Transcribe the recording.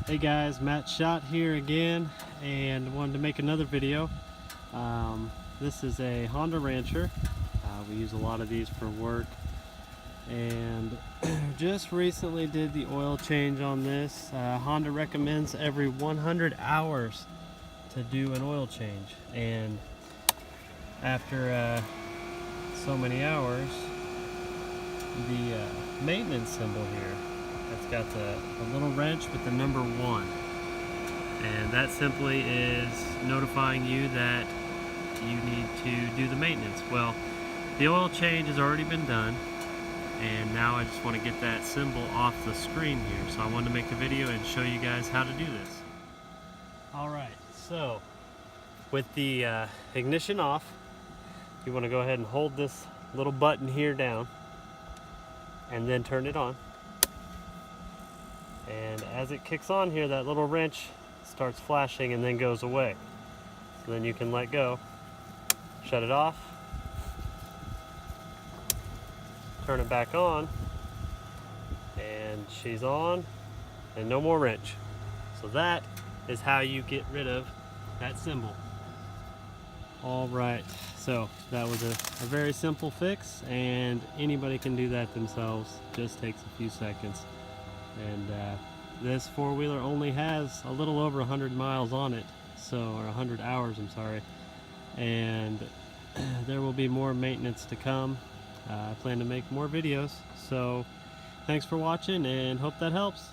Hey guys, Matt Schott here again, and wanted to make another video. This is a Honda Rancher. We use a lot of these for work, and just recently did the oil change on this. Honda recommends every 100 hours to do an oil change, and after so many hours, the maintenance symbol here, it's got a little wrench with the number 1, and that simply is notifying you that you need to do the maintenance. Well, the oil change has already been done, and now I just want to get that symbol off the screen here, so I wanted to make the video and show you guys how to do this. Alright, so with the ignition off, you want to go ahead and hold this little button here down and then turn it on. And as it kicks on here, that little wrench starts flashing and then goes away. So then you can let go, shut it off, turn it back on, and she's on, and no more wrench. So that is how you get rid of that symbol. Alright, so that was a very simple fix, and anybody can do that themselves. Just takes a few seconds. And this four-wheeler only has a little over 100 miles on it, so, or 100 hours, I'm sorry. And there will be more maintenance to come. I plan to make more videos, so thanks for watching and hope that helps.